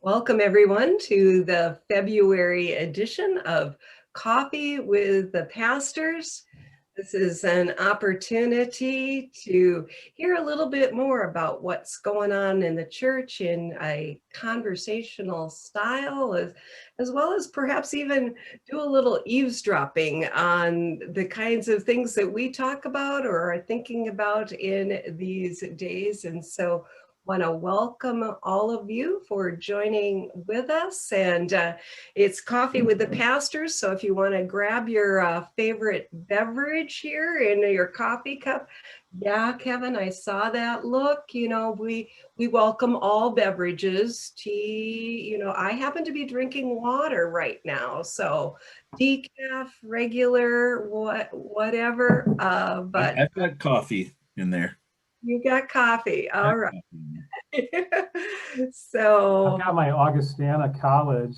Welcome everyone to the February edition of Coffee with the Pastors. This is an opportunity to hear a little bit more about what's going on in the church in a conversational style, as well as perhaps even do a little eavesdropping on the kinds of things that we talk about or are thinking about in these days. And so want to welcome all of you for joining with us. And it's Coffee with the Pastors. So if you want to grab your favorite beverage here in your coffee cup. Yeah, Kevin, I saw that look. You know, we welcome all beverages. Tea, you know, I happen to be drinking water right now. So decaf, regular, whatever. But I've got coffee in there. you got coffee. All right. I've So got my Augustana College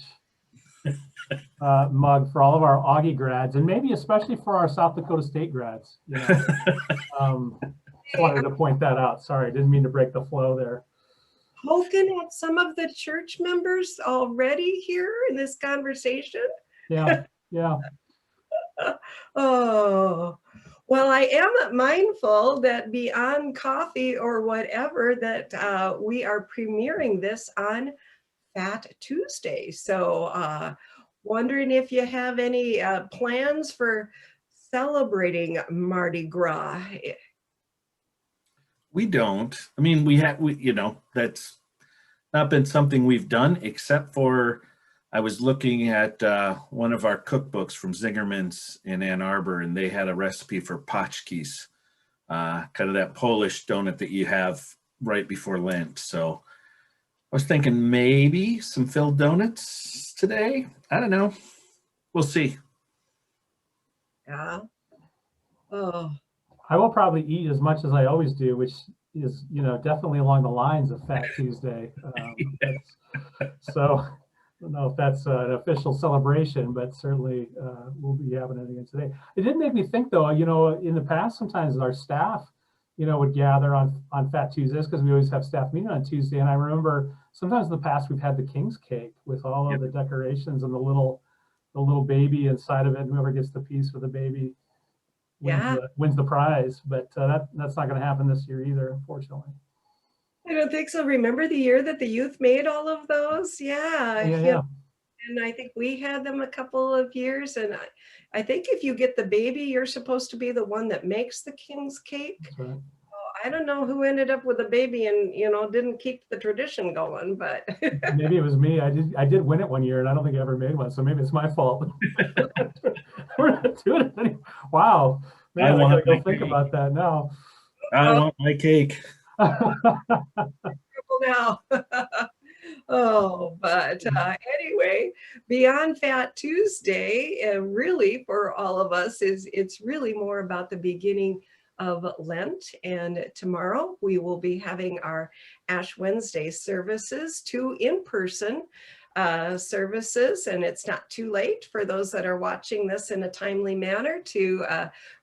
mug for all of our Augie grads, and maybe especially for our South Dakota State grads. You know. Just wanted to point that out. Sorry, didn't mean to break the flow there. poking at some of the church members already here in this conversation. Yeah, yeah. Oh, well, I am mindful that beyond coffee or whatever, that we are premiering this on Fat Tuesday. So wondering if you have any plans for celebrating Mardi Gras. We don't. I mean, that's not been something we've done, except for I was looking at one of our cookbooks from Zingerman's in Ann Arbor, and they had a recipe for paczkis, kind of that Polish donut that you have right before Lent. So I was thinking maybe some filled donuts today. I don't know. We'll see. Yeah. Oh. I will probably eat as much as I always do, which is, definitely along the lines of Fat Tuesday. So I don't know if that's an official celebration, but certainly we'll be having it again today. It did make me think, though, in the past, sometimes our staff, would gather on Fat Tuesdays because we always have staff meeting on Tuesday. And I remember sometimes in the past we've had the King's Cake with all of the decorations and the little baby inside of it. And whoever gets the piece with the baby wins the prize. But that's not going to happen this year either, unfortunately. I don't think so. Remember the year that the youth made all of those? Yeah. Yeah. And I think we had them a couple of years. And I think if you get the baby, you're supposed to be the one that makes the King's Cake. That's right. I don't know who ended up with a baby and, didn't keep the tradition going, but. Maybe it was me. I did win it one year and I don't think I ever made one. So maybe it's my fault. We're not doing it anymore. Wow. Man, I gotta go think about that now. I want my cake. Now. Oh, but anyway, beyond Fat Tuesday, really for all of us, it's really more about the beginning of Lent. And tomorrow we will be having our Ash Wednesday services, 2 in-person services, and it's not too late for those that are watching this in a timely manner to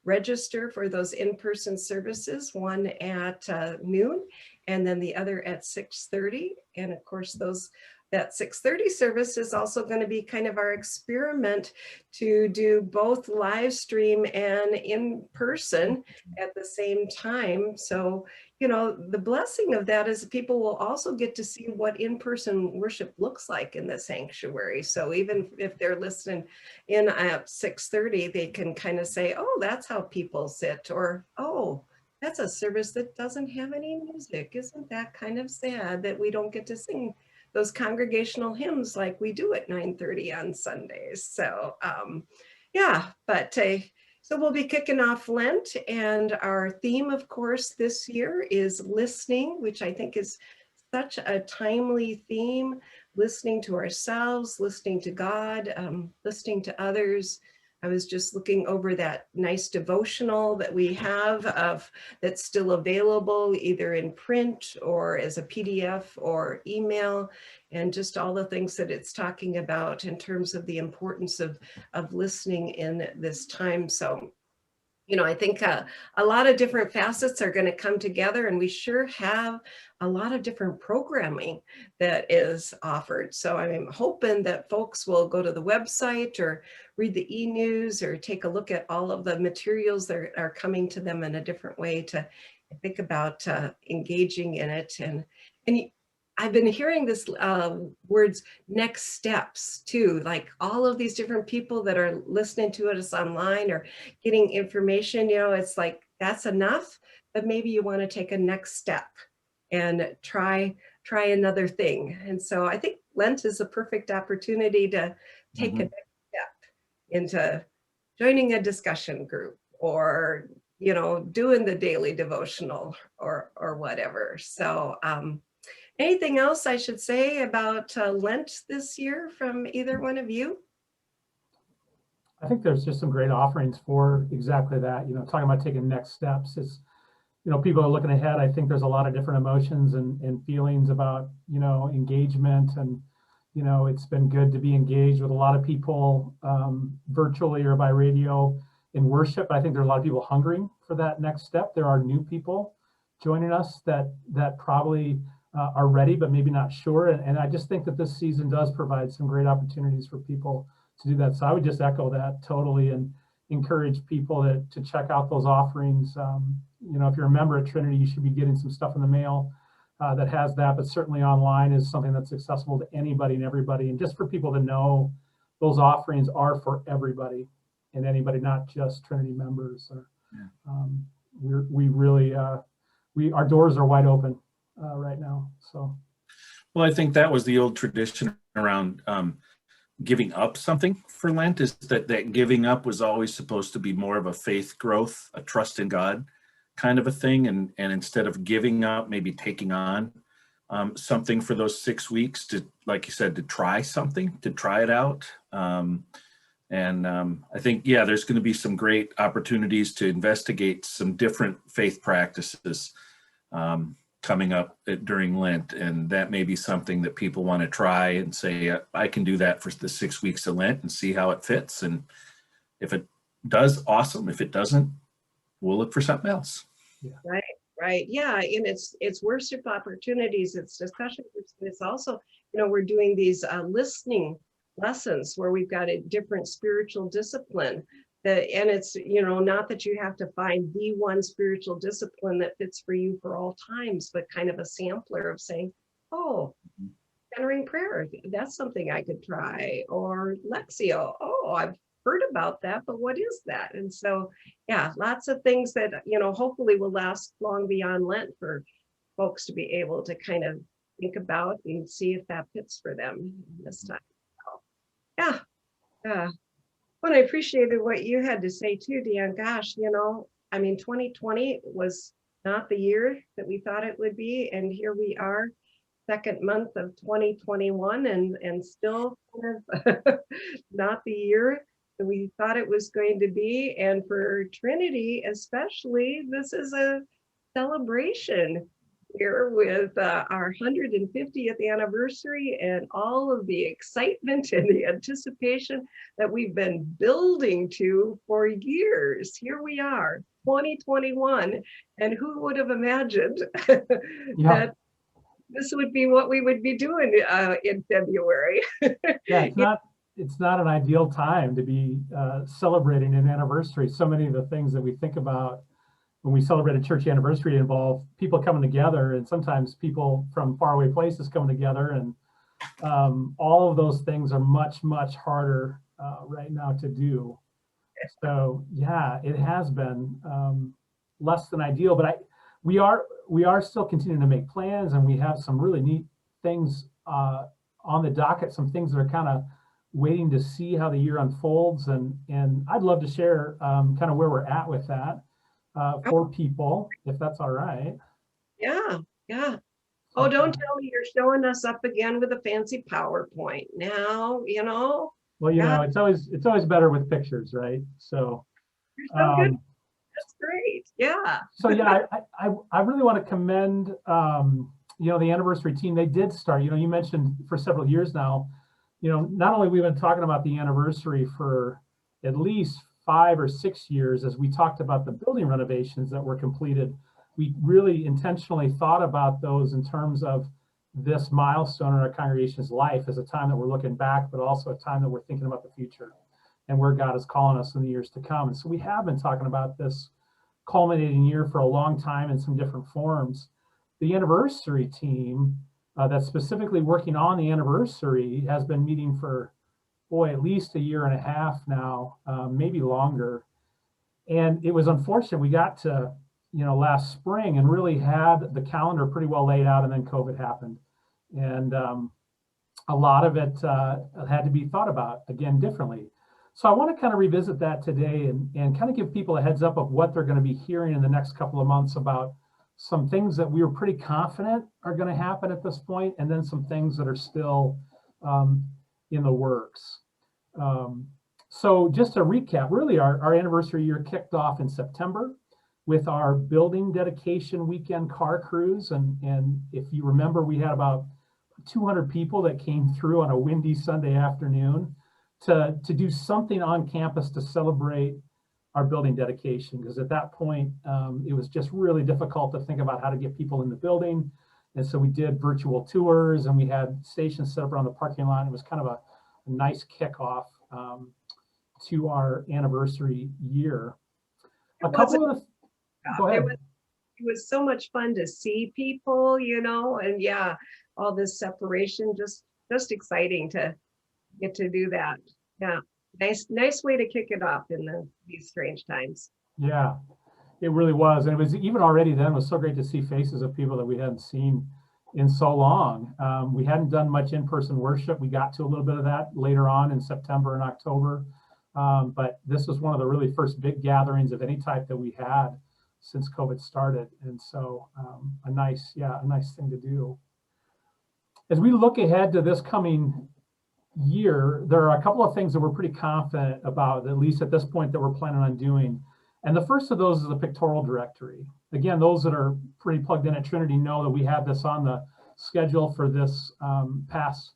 register for those in-person services, one at noon and then the other at 6:30. And of course, that 6:30 service is also going to be kind of our experiment to do both live stream and in person at the same time. So, the blessing of that is people will also get to see what in-person worship looks like in the sanctuary. So even if they're listening in at 6:30, they can kind of say, oh, that's how people sit, or, oh, that's a service that doesn't have any music. Isn't that kind of sad that we don't get to sing those congregational hymns like we do at 9:30 on Sundays? So so we'll be kicking off Lent, and our theme, of course, this year is listening, which I think is such a timely theme, listening to ourselves, listening to God, listening to others. I was just looking over that nice devotional that we have that's still available either in print or as a PDF or email, and just all the things that it's talking about in terms of the importance of listening in this time. So I think a lot of different facets are going to come together, and we sure have a lot of different programming that is offered. So I'm hoping that folks will go to the website or read the e-news or take a look at all of the materials that are coming to them in a different way to think about engaging in it. And I've been hearing this words next steps too, like all of these different people that are listening to us online or getting information, it's like that's enough, but maybe you want to take a next step and try another thing. And so I think Lent is a perfect opportunity to take a next step into joining a discussion group or doing the daily devotional or whatever. So anything else I should say about Lent this year from either one of you? I think there's just some great offerings for exactly that, talking about taking next steps. It's, people are looking ahead. I think there's a lot of different emotions and feelings about, engagement. And, it's been good to be engaged with a lot of people virtually or by radio in worship. I think there's a lot of people hungering for that next step. There are new people joining us that probably are ready, but maybe not sure. And I just think that this season does provide some great opportunities for people to do that. So I would just echo that totally and encourage people to check out those offerings. If you're a member at Trinity, you should be getting some stuff in the mail that has that, but certainly online is something that's accessible to anybody and everybody. And just for people to know those offerings are for everybody and anybody, not just Trinity members. We really, our doors are wide open right now. So, well, I think that was the old tradition around giving up something for Lent, is that giving up was always supposed to be more of a faith growth, a trust in God kind of a thing. And instead of giving up, maybe taking on something for those 6 weeks to, like you said, to try something, to try it out. I think, there's going to be some great opportunities to investigate some different faith practices coming up during Lent. And that may be something that people want to try and say, I can do that for the 6 weeks of Lent and see how it fits. And if it does, awesome. If it doesn't, we'll look for something else. Yeah. Right. Yeah. And it's worship opportunities, it's discussion groups, but it's also, we're doing these listening lessons where we've got a different spiritual discipline. And it's, not that you have to find the one spiritual discipline that fits for you for all times, but kind of a sampler of saying, oh, centering prayer, that's something I could try. Or Lectio, oh, I've heard about that, but what is that? And so, lots of things that, hopefully will last long beyond Lent for folks to be able to kind of think about and see if that fits for them this time. So, well, I appreciated what you had to say too, Dan. Gosh, 2020 was not the year that we thought it would be. And here we are, second month of 2021, and still kind of not the year that we thought it was going to be. And for Trinity especially, this is a celebration here with our 150th anniversary and all of the excitement and the anticipation that we've been building to for years. Here we are, 2021, and who would have imagined that this would be what we would be doing in February? It's not an ideal time to be celebrating an anniversary. So many of the things that we think about when we celebrate a church anniversary involve people coming together, and sometimes people from faraway places coming together, and all of those things are much, much harder right now to do. So it has been less than ideal, but we are still continuing to make plans, and we have some really neat things on the docket, some things that are kind of waiting to see how the year unfolds, and I'd love to share kind of where we're at with that for people, if that's all right. Yeah. Oh, don't tell me you're showing us up again with a fancy PowerPoint now, Well, it's always better with pictures, right? So you're so good. That's great. Yeah. So I really want to commend the anniversary team. They did start, you mentioned for several years now, not only we've been talking about the anniversary for at least 5 or 6 years, as we talked about the building renovations that were completed, we really intentionally thought about those in terms of this milestone in our congregation's life as a time that we're looking back, but also a time that we're thinking about the future and where God is calling us in the years to come. And so we have been talking about this culminating year for a long time in some different forms. The anniversary team that's specifically working on the anniversary has been meeting for, boy, at least 1.5 years now, maybe longer. And it was unfortunate. We got to, last spring and really had the calendar pretty well laid out, and then COVID happened. And a lot of it had to be thought about again differently. So I want to kind of revisit that today and kind of give people a heads up of what they're going to be hearing in the next couple of months about some things that we were pretty confident are going to happen at this point, and then some things that are still in the works. So just to recap, really our anniversary year kicked off in September with our building dedication weekend car cruise. And if you remember, we had about 200 people that came through on a windy Sunday afternoon to do something on campus to celebrate our building dedication, because at that point, it was just really difficult to think about how to get people in the building. And so we did virtual tours, and we had stations set up around the parking lot. It was kind of a nice kickoff to our anniversary year. A couple of go ahead. It was so much fun to see people, and yeah, all this separation, just exciting to get to do that. Yeah, nice way to kick it off in these strange times. Yeah, it really was. And it was even already then, it was so great to see faces of people that we hadn't seen in so long. We hadn't done much in-person worship. We got to a little bit of that later on in September and October. But this was one of the really first big gatherings of any type that we had since COVID started. And so a nice thing to do. As we look ahead to this coming year, there are a couple of things that we're pretty confident about, at least at this point, that we're planning on doing. And the first of those is the pictorial directory. Again, those that are pretty plugged in at Trinity know that we had this on the schedule for this past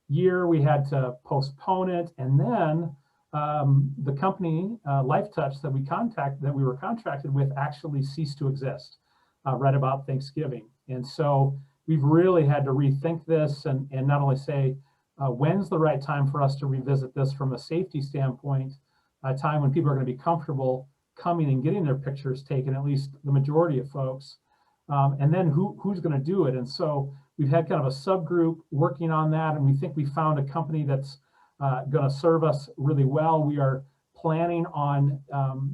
year. We had to postpone it, and then the company Life Touch that we were contracted with actually ceased to exist right about Thanksgiving. And so we've really had to rethink this and not only say when's the right time for us to revisit this from a safety standpoint, a time when people are going to be comfortable coming and getting their pictures taken, at least the majority of folks, and then who's going to do it. And so we've had kind of a subgroup working on that, and we think we found a company that's going to serve us really well. We are planning on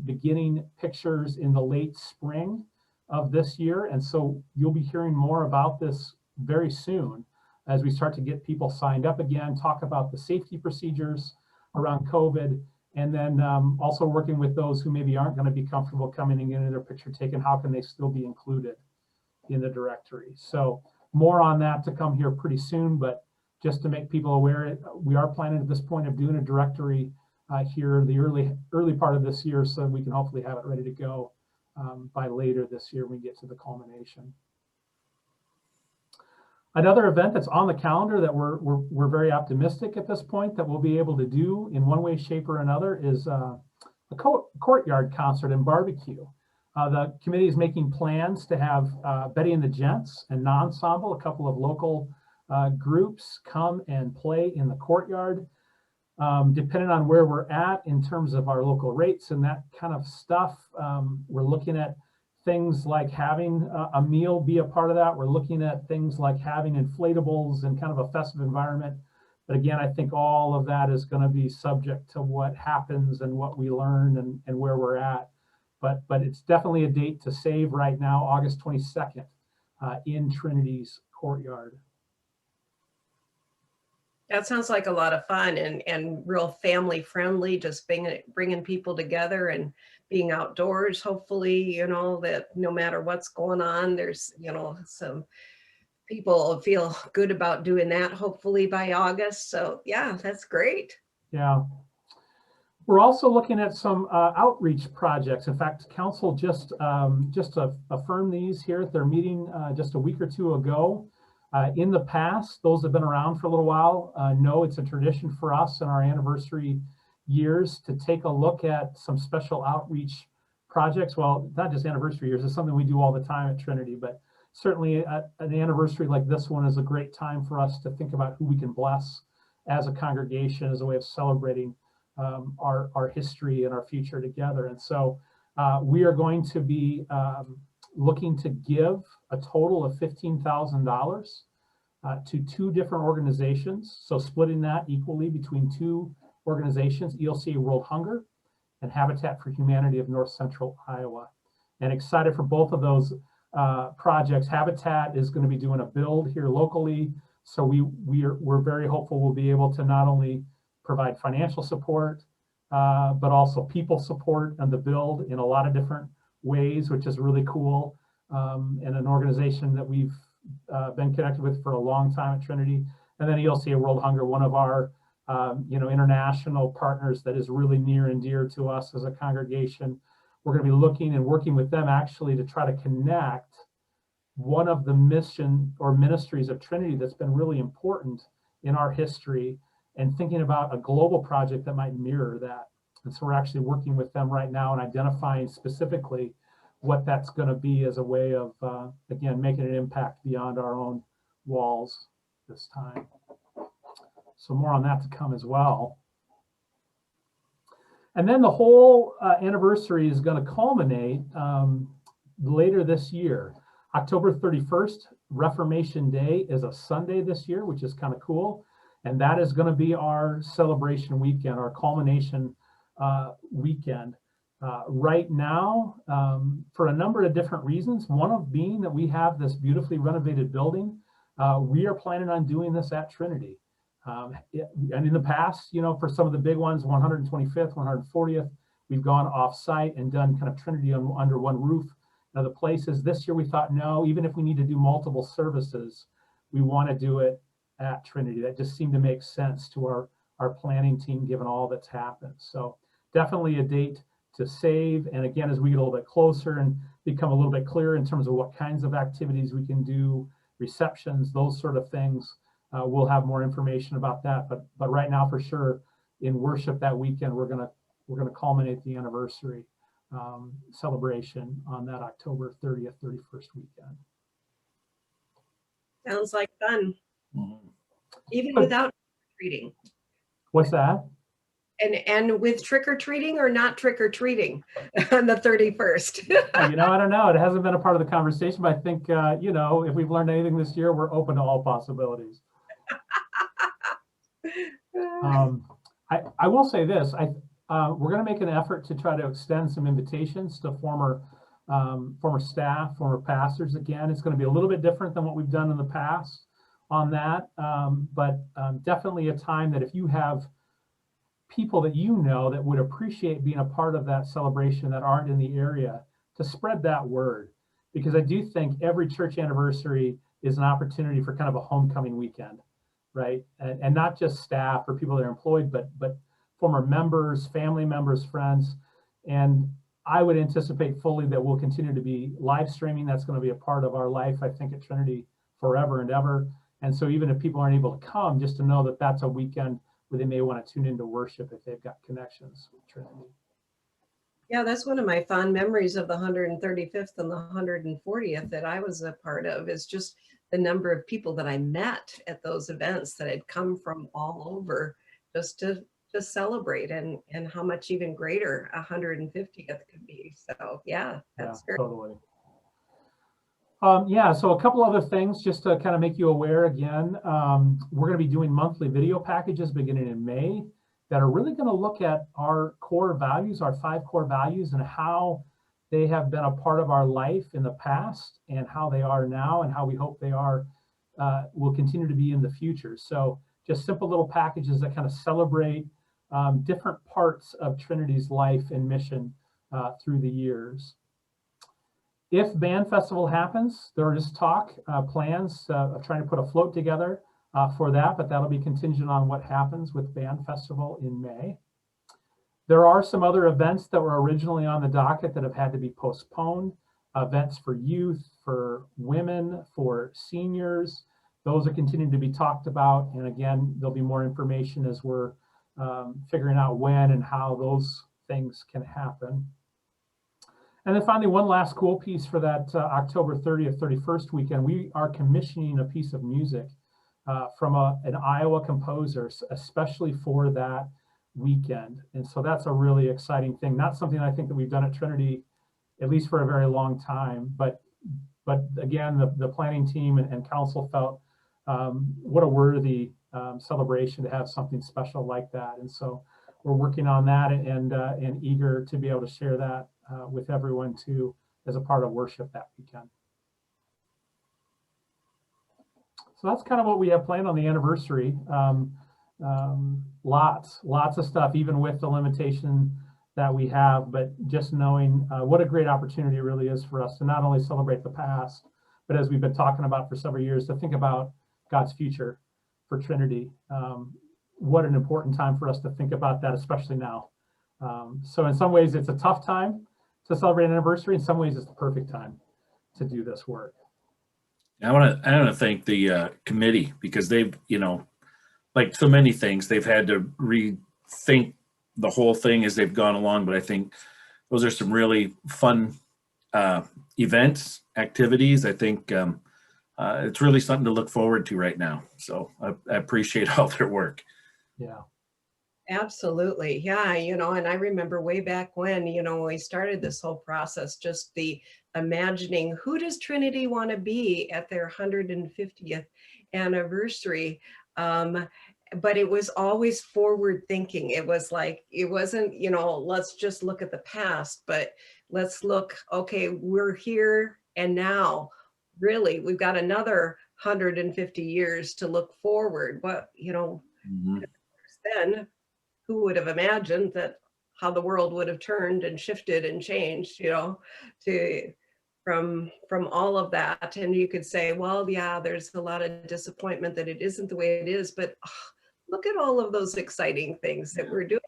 beginning pictures in the late spring of this year. And so you'll be hearing more about this very soon as we start to get people signed up again, talk about the safety procedures around COVID, and then also working with those who maybe aren't going to be comfortable coming and getting their picture taken. How can they still be included in the directory? So more on that to come here pretty soon, but just to make people aware, we are planning at this point of doing a directory here the early part of this year, so we can hopefully have it ready to go by later this year when we get to the culmination. Another event that's on the calendar that we're very optimistic at this point that we'll be able to do in one way, shape, or another is a Courtyard concert and barbecue. The committee is making plans to have Betty and the Gents and Ensemble, a couple of local groups, come and play in the Courtyard. Depending on where we're at in terms of our local rates and that kind of stuff, we're looking at things like having a meal be a part of that. We're looking at things like having inflatables and kind of a festive environment. But again, I think all of that is going to be subject to what happens and what we learn and where we're at. But it's definitely a date to save right now, August 22nd, in Trinity's Courtyard. That sounds like a lot of fun and real family friendly, just bringing people together and being outdoors. Hopefully, that no matter what's going on, there's, some people feel good about doing that, hopefully by August. So yeah, that's great. Yeah. We're also looking at some outreach projects. In fact, council just affirmed these here at their meeting just a week or two ago. In the past, those have been around for a little while. No, it's a tradition for us in our anniversary years to take a look at some special outreach projects. Well, not just anniversary years, it's something we do all the time at Trinity, but certainly an anniversary like this one is a great time for us to think about who we can bless as a congregation, as a way of celebrating our history and our future together. And so we are going to be looking to give a total of $15,000 to 2 different organizations. So splitting that equally between 2 organizations, ELCA World Hunger and Habitat for Humanity of North Central Iowa. And excited for both of those projects. Habitat is going to be doing a build here locally. So we're very hopeful we'll be able to not only provide financial support, but also people support and the build in a lot of different ways, which is really cool. And an organization that we've been connected with for a long time at Trinity. And then ELCA World Hunger, one of our international partners that is really near and dear to us as a congregation. We're going to be looking and working with them actually to try to connect one of the mission or ministries of Trinity that's been really important in our history, and thinking about a global project that might mirror that. And so we're actually working with them right now and identifying specifically what that's going to be as a way of, again, making an impact beyond our own walls this time. So more on that to come as well. And then the whole anniversary is going to culminate later this year. October 31st, Reformation Day, is a Sunday this year, which is kind of cool. And that is going to be our celebration weekend, our culmination weekend. Right now, for a number of different reasons, one of being that we have this beautifully renovated building, we are planning on doing this at Trinity. And in the past, you know, for some of the big ones, 125th, 140th, we've gone off-site and done kind of Trinity under one roof. Now the places this year we thought, no, even if we need to do multiple services, we want to do it at Trinity. That just seemed to make sense to our planning team, given all that's happened. So definitely a date to save. And again, as we get a little bit closer and become a little bit clearer in terms of what kinds of activities we can do, receptions, those sort of things, we'll have more information about that. But right now, for sure, in worship that weekend, we're gonna culminate the anniversary celebration on that October 30th, 31st weekend. Sounds like fun. Mhm. Even without treating. What's that? And with trick or treating or not trick or treating on the 31st. You know, I don't know. It hasn't been a part of the conversation, but I think, you know, if we've learned anything this year, we're open to all possibilities. I will say this, we're going to make an effort to try to extend some invitations to former staff, former pastors. Again, it's going to be a little bit different than what we've done in the past on that, but definitely a time that if you have people that you know that would appreciate being a part of that celebration that aren't in the area, to spread that word. Because I do think every church anniversary is an opportunity for kind of a homecoming weekend, right? And not just staff or people that are employed, but former members, family members, friends. And I would anticipate fully that we'll continue to be live streaming. That's going to be a part of our life, I think, at Trinity forever and ever. And so even if people aren't able to come, just to know that that's a weekend where they may want to tune into worship if they've got connections with Trinity. Yeah, that's one of my fond memories of the 135th and the 140th that I was a part of, is just the number of people that I met at those events that had come from all over just to celebrate, and how much even greater 150th could be. So yeah, that's great. Totally. Yeah, so a couple other things just to kind of make you aware again. We're going to be doing monthly video packages beginning in May that are really going to look at our core values, our 5 core values, and how they have been a part of our life in the past and how they are now and how we hope they are will continue to be in the future. So just simple little packages that kind of celebrate different parts of Trinity's life and mission through the years. If Band Festival happens, there are just plans of trying to put a float together for that, but that'll be contingent on what happens with Band Festival in May. There are some other events that were originally on the docket that have had to be postponed. Events for youth, for women, for seniors. Those are continuing to be talked about. And again, there'll be more information as we're figuring out when and how those things can happen. And then finally, one last cool piece for that October 30th, 31st weekend, we are commissioning a piece of music from an Iowa composer, especially for that weekend. And so that's a really exciting thing. Not something I think that we've done at Trinity, at least for a very long time. But again, the planning team and council felt what a worthy celebration to have something special like that. And so we're working on that and eager to be able to share that with everyone too, as a part of worship that weekend. So that's kind of what we have planned on the anniversary. Lots of stuff, even with the limitation that we have, but just knowing what a great opportunity it really is for us to not only celebrate the past, but as we've been talking about for several years, to think about God's future for Trinity. What an important time for us to think about that, especially now. So in some ways, it's a tough time to celebrate an anniversary. In some ways, it's the perfect time to do this work. I want to thank the committee, because they've, like so many things, they've had to rethink the whole thing as they've gone along. But I think those are some really fun events, activities. I think it's really something to look forward to right now. So I appreciate all their work. Yeah. Absolutely. Yeah. And I remember way back when, when we started this whole process, just the imagining, who does Trinity want to be at their 150th anniversary? But it was always forward thinking. It was like, it wasn't, let's just look at the past, but let's look, okay, we're here and now. Really, we've got another 150 years to look forward. What, then who would have imagined that how the world would have turned and shifted and changed, to from all of that. And you could say, well, yeah, there's a lot of disappointment that it isn't the way it is, but look at all of those exciting things that we're doing.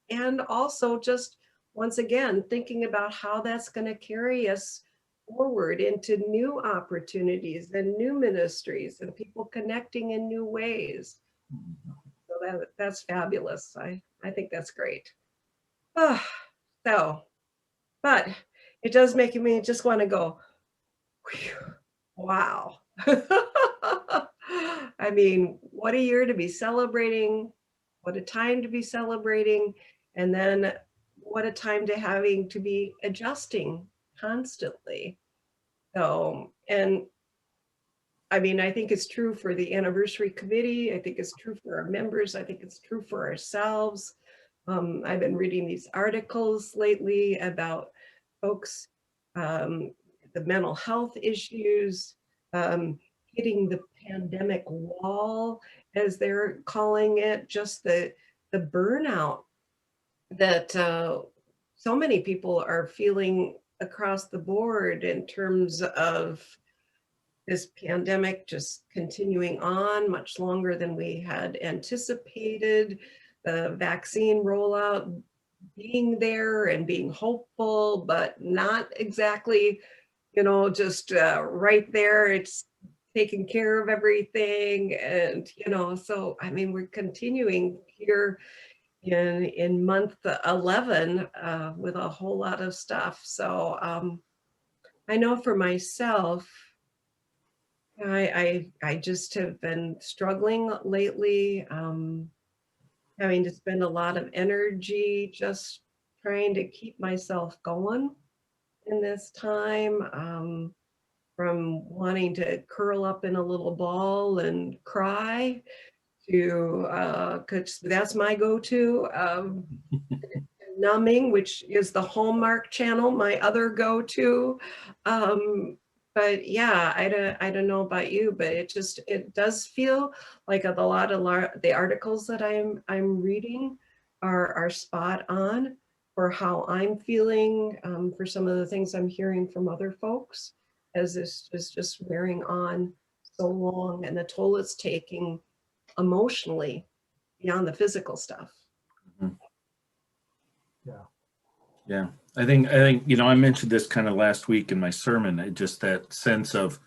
And also just, once again, thinking about how that's going to carry us forward into new opportunities and new ministries and people connecting in new ways. So that's fabulous. I think that's great. But it does make me just want to go, whew, wow. I mean, what a year to be celebrating, what a time to be celebrating, and then what a time to having to be adjusting constantly. So, and I mean, I think it's true for the anniversary committee. I think it's true for our members. I think it's true for ourselves. I've been reading these articles lately about folks, the mental health issues, hitting the pandemic wall, as they're calling it, just the burnout that so many people are feeling across the board in terms of this pandemic just continuing on much longer than we had anticipated, the vaccine rollout being there and being hopeful, but not exactly, just right there. It's taking care of everything. And, so, I mean, we're continuing here in month 11 with a whole lot of stuff. So I know for myself, I just have been struggling lately, having to spend a lot of energy just trying to keep myself going in this time, from wanting to curl up in a little ball and cry to, because that's my go-to, numbing, which is the Hallmark Channel, my other go-to. But yeah, I don't know about you, but it does feel like a lot of the articles that I'm reading are spot on for how I'm feeling, for some of the things I'm hearing from other folks, as this is just wearing on so long and the toll it's taking emotionally beyond the physical stuff. Mhm. Yeah. Yeah, I think I mentioned this kind of last week in my sermon. Just that sense of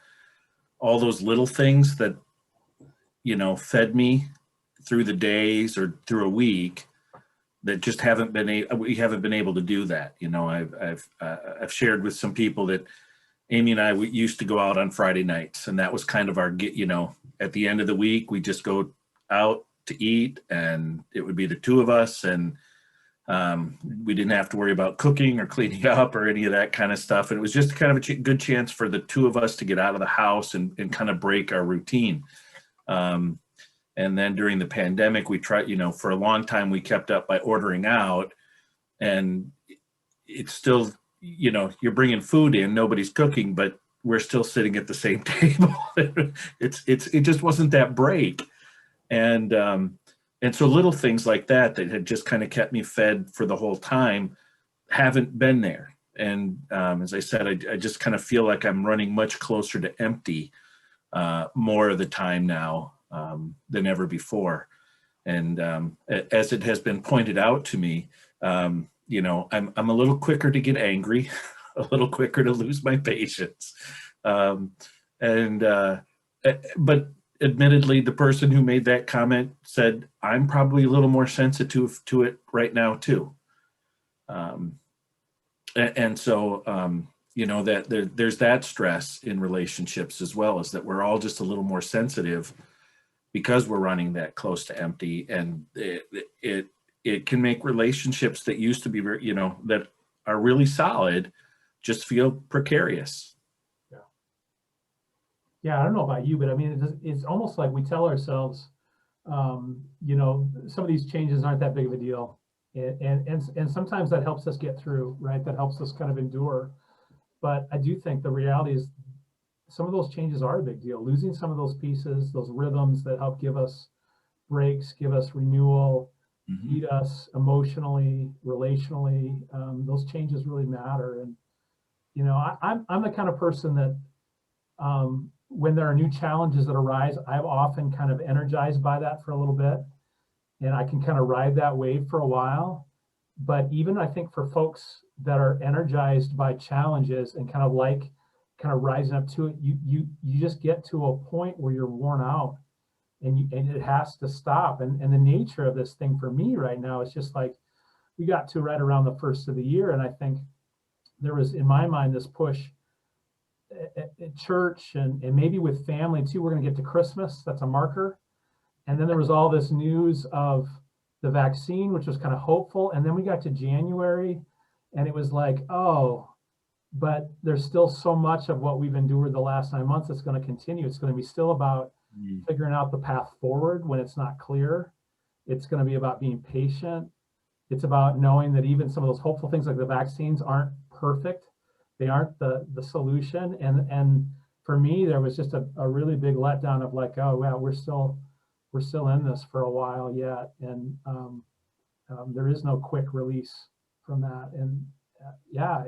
all those little things that fed me through the days or through a week that just we haven't been able to do that. You know, I've shared with some people that Amy and I, we used to go out on Friday nights, and that was kind of our, you know, at the end of the week, we just go out to eat, and it would be the two of us, and we didn't have to worry about cooking or cleaning up or any of that kind of stuff. And it was just kind of a good chance for the two of us to get out of the house and kind of break our routine. And then during the pandemic, we tried, you know, for a long time, we kept up by ordering out, and it's still, you know, you're bringing food in, nobody's cooking, but we're still sitting at the same table. It just wasn't that break. And so little things like that had just kind of kept me fed for the whole time haven't been there. And as I said, I just kind of feel like I'm running much closer to empty more of the time now than ever before. And as it has been pointed out to me, you know, I'm a little quicker to get angry, a little quicker to lose my patience. But admittedly, the person who made that comment said, I'm probably a little more sensitive to it right now too. So, you know, that there's that stress in relationships as well, is that we're all just a little more sensitive because we're running that close to empty, and it can make relationships that used to be, you know, that are really solid, just feel precarious. Yeah, I don't know about you, but I mean, it's almost like we tell ourselves, you know, some of these changes aren't that big of a deal. And sometimes that helps us get through, right? That helps us kind of endure. But I do think the reality is some of those changes are a big deal. Losing some of those pieces, those rhythms that help give us breaks, give us renewal, feed us emotionally, relationally, those changes really matter. And, you know, I'm the kind of person that, when there are new challenges that arise, I'm often kind of energized by that for a little bit, and I can kind of ride that wave for a while. But even I think for folks that are energized by challenges and kind of rising up to it, you just get to a point where you're worn out, and it has to stop. And the nature of this thing for me right now is just like, we got to right around the first of the year, and I think there was, in my mind, this push at church and maybe with family too. We're going to get to Christmas. That's a marker. And then there was all this news of the vaccine, which was kind of hopeful. And then we got to January, and it was like, oh, but there's still so much of what we've endured the last 9 months that's going to continue. It's going to be still about figuring out the path forward when it's not clear. It's going to be about being patient. It's about knowing that even some of those hopeful things like the vaccines aren't perfect. They aren't the solution. And for me, there was just a really big letdown of like, oh, wow, we're still in this for a while yet. And there is no quick release from that. And yeah,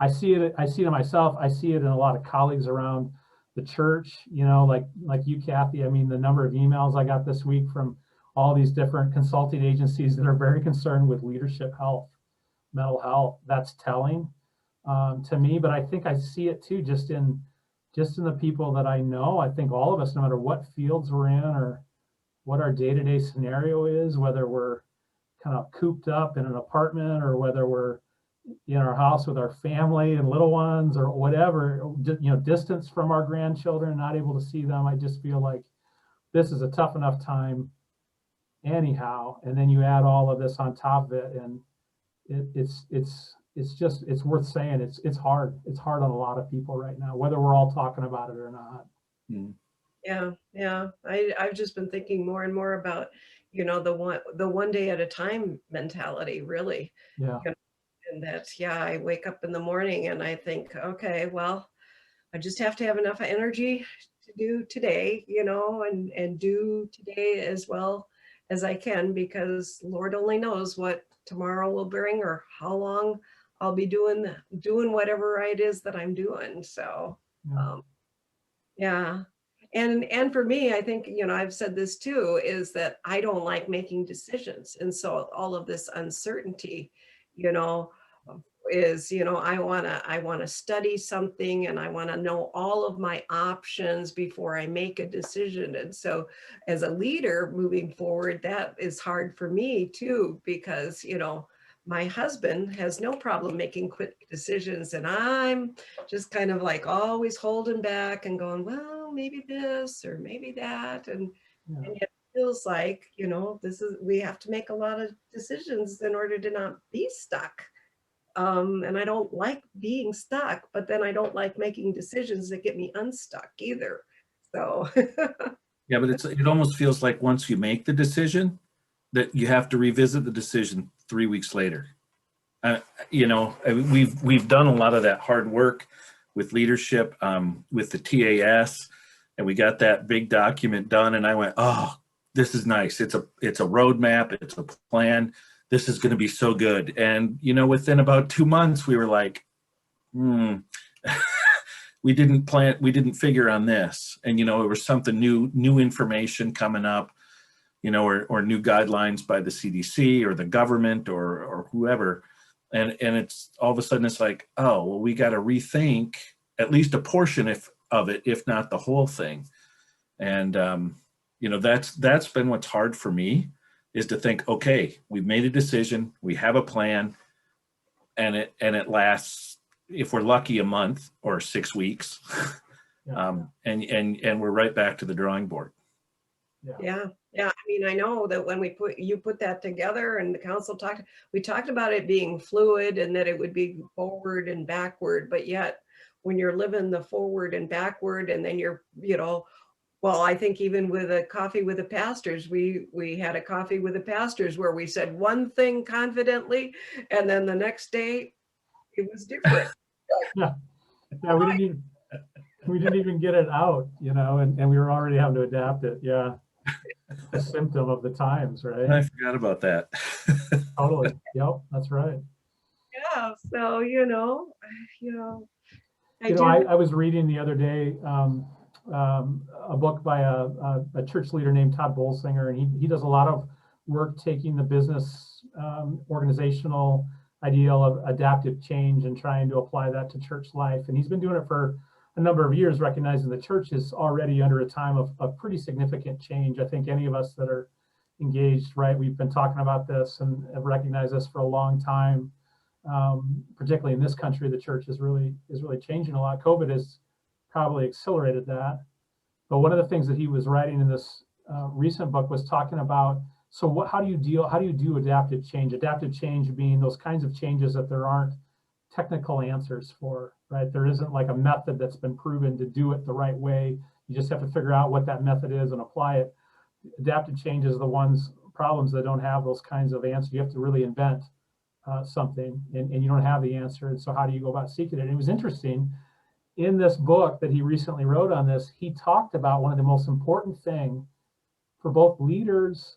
I see it in myself. I see it in a lot of colleagues around the church, you know, like you, Kathy. I mean, the number of emails I got this week from all these different consulting agencies that are very concerned with leadership health, mental health, that's telling to me. But I think I see it too, just in the people that I know. I think all of us, no matter what fields we're in or what our day-to-day scenario is, whether we're kind of cooped up in an apartment or whether we're in our house with our family and little ones or whatever, you know, distance from our grandchildren, not able to see them. I just feel like this is a tough enough time anyhow. And then you add all of this on top of it, and it's worth saying it's hard. It's hard on a lot of people right now, whether we're all talking about it or not. Yeah. I've just been thinking more and more about, you know, the one day at a time mentality, really. Yeah. You know, and that's, I wake up in the morning and I think, okay, well, I just have to have enough energy to do today, you know, and do today as well as I can, because Lord only knows what tomorrow will bring or how long I'll be doing whatever it is that I'm doing. So, And for me, I think, you know, I've said this too, is that I don't like making decisions. And so all of this uncertainty, you know, is, I want to study something and I want to know all of my options before I make a decision. And so as a leader moving forward, that is hard for me too, because, my husband has no problem making quick decisions, and I'm just kind of like always holding back and going, well, maybe this or maybe that. And yet it feels like, we have to make a lot of decisions in order to not be stuck. And I don't like being stuck, but then I don't like making decisions that get me unstuck either. So Yeah, but it almost feels like once you make the decision that you have to revisit the decision 3 weeks later. We've done a lot of that hard work with leadership, with the TAS, and we got that big document done. And I went, oh, this is nice. It's a roadmap. It's a plan. This is going to be so good. And, within about 2 months, we were like, we didn't figure on this. And, it was something new information coming up, or new guidelines by the CDC or the government or whoever. And it's all of a sudden it's like, oh, well, we got to rethink at least a portion of it, if not the whole thing. And, that's been what's hard for me, is to think, okay, we've made a decision, we have a plan, and it lasts, if we're lucky, a month or 6 weeks. Yeah. And we're right back to the drawing board. Yeah. I mean, I know that when you put that together and the council we talked about it being fluid and that it would be forward and backward, but yet when you're living the forward and backward, and then you're, well, I think even with a coffee with the pastors, we had a coffee with the pastors where we said one thing confidently, and then the next day it was different. Yeah, we didn't even get it out, and we were already having to adapt it. Yeah, a symptom of the times, right? I forgot about that. Totally. Yep, that's right. Yeah. So I was reading the other day a book by a church leader named Todd Bolsinger, and he does a lot of work taking the business organizational ideal of adaptive change and trying to apply that to church life. And he's been doing it for a number of years, recognizing the church is already under a time of pretty significant change. I think any of us that are engaged, right, we've been talking about this and have recognized this for a long time. Particularly in this country, the church is really changing a lot. COVID has probably accelerated that. But one of the things that he was writing in this recent book was talking about, so how do you do adaptive change? Adaptive change being those kinds of changes that there aren't technical answers for, right? There isn't like a method that's been proven to do it the right way. You just have to figure out what that method is and apply it. Adaptive change is the problems that don't have those kinds of answers. You have to really invent something, and you don't have the answer. And so how do you go about seeking it? And it was interesting, in this book that he recently wrote on this, he talked about one of the most important things for both leaders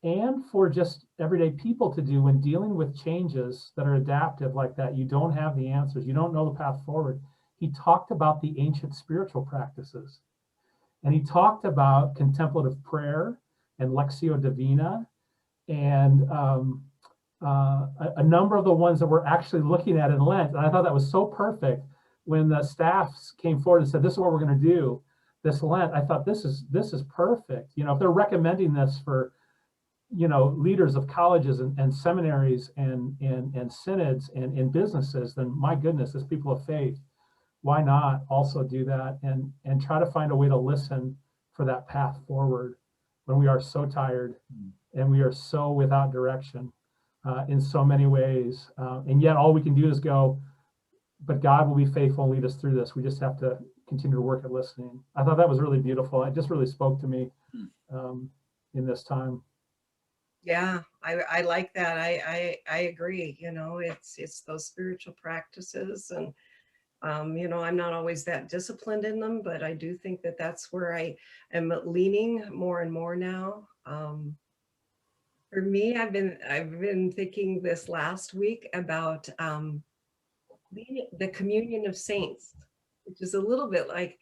and for just everyday people to do when dealing with changes that are adaptive like that. You don't have the answers. You don't know the path forward. He talked about the ancient spiritual practices. And he talked about contemplative prayer and Lectio Divina and a number of the ones that we're actually looking at in Lent. And I thought that was so perfect when the staffs came forward and said, this is what we're going to do this Lent. I thought this is perfect. If they're recommending this for, leaders of colleges and seminaries and synods and businesses, then my goodness, as people of faith, why not also do that and try to find a way to listen for that path forward when we are so tired and we are so without direction in so many ways. And yet all we can do is go, but God will be faithful and lead us through this. We just have to continue to work at listening. I thought that was really beautiful. It just really spoke to me in this time. Yeah, I like that. I agree. It's those spiritual practices, and I'm not always that disciplined in them, but I do think that that's where I am leaning more and more now. For me, I've been thinking this last week about the communion of saints, which is a little bit like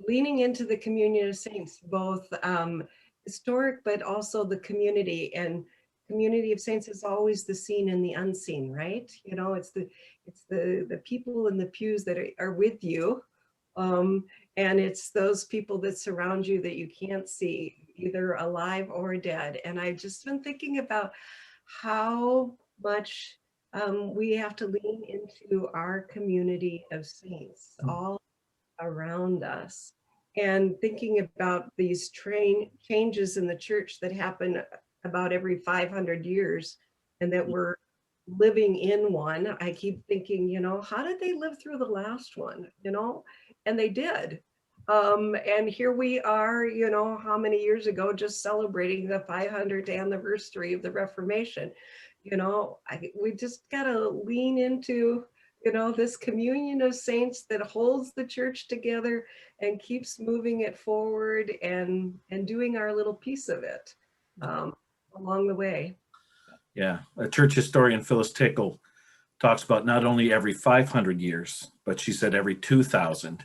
leaning into the communion of saints, both historic, but also the community, and community of saints is always the seen and the unseen, right? You know, it's the people in the pews that are with you. And it's those people that surround you that you can't see, either alive or dead. And I've just been thinking about how much we have to lean into our community of saints all around us, and thinking about these changes in the church that happen about every 500 years, and that we're living in one. I keep thinking, you know, how did they live through the last one, you know? And they did. And here we are, you know, how many years ago, just celebrating the 500th anniversary of the Reformation. You know, we just got to lean into, you know, this communion of saints that holds the church together and keeps moving it forward, and doing our little piece of it along the way. Yeah, a church historian, Phyllis Tickle, talks about not only every 500 years, but she said every 2,000.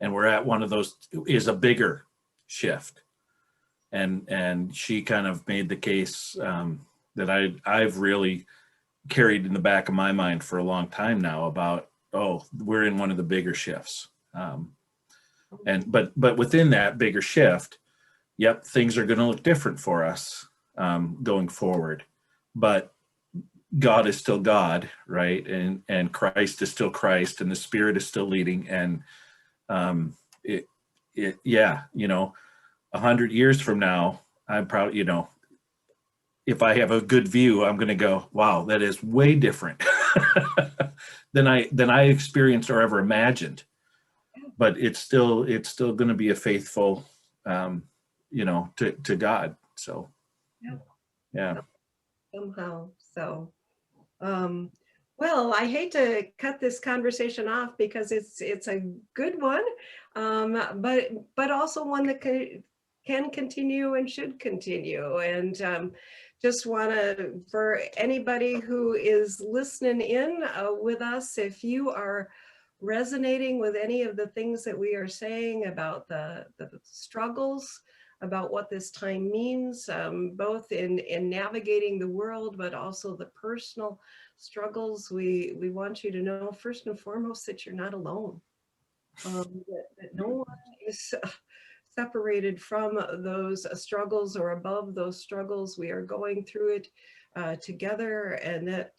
And we're at one of those, is a bigger shift. And she kind of made the case that I've really carried in the back of my mind for a long time now about, oh, we're in one of the bigger shifts. But within that bigger shift, yep, things are going to look different for us going forward. But God is still God, right? And Christ is still Christ, and the Spirit is still leading. And yeah, you know, 100 years from now, I'm proud, you know, if I have a good view, I'm going to go, wow, that is way different than I experienced or ever imagined. But it's still going to be a faithful, you know, to God. So, yeah. Somehow. So, well, I hate to cut this conversation off because it's a good one, but also one that can continue and should continue. And just want to, for anybody who is listening in with us, if you are resonating with any of the things that we are saying about the struggles, about what this time means, both in navigating the world, but also the personal struggles, we want you to know, first and foremost, that you're not alone, that no one is separated from those struggles or above those struggles. We are going through it together, and that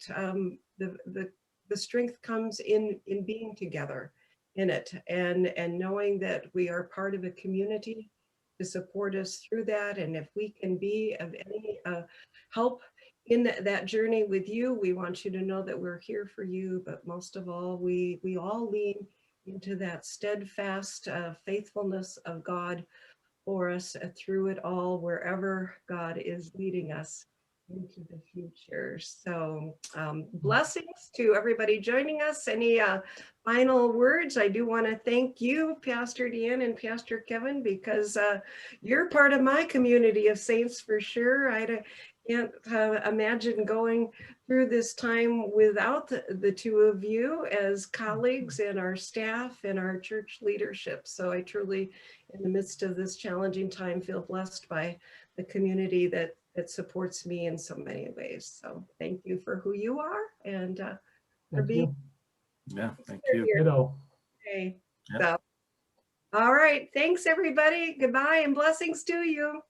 the strength comes in being together in it, and knowing that we are part of a community to support us through that. And if we can be of any help in that journey with you, we want you to know that we're here for you. But most of all, we all lean into that steadfast faithfulness of God for us through it all, wherever God is leading us into the future. So blessings to everybody joining us. Any final words? I do want to thank you, Pastor Deanne and Pastor Kevin, because you're part of my community of saints for sure. I can't imagine going through this time without the two of you as colleagues and our staff and our church leadership. So I truly, in the midst of this challenging time, feel blessed by the community that supports me in so many ways. So thank you for who you are, and for being. Yeah, thank you. Okay. Yep. So, all right. Thanks, everybody. Goodbye and blessings to you.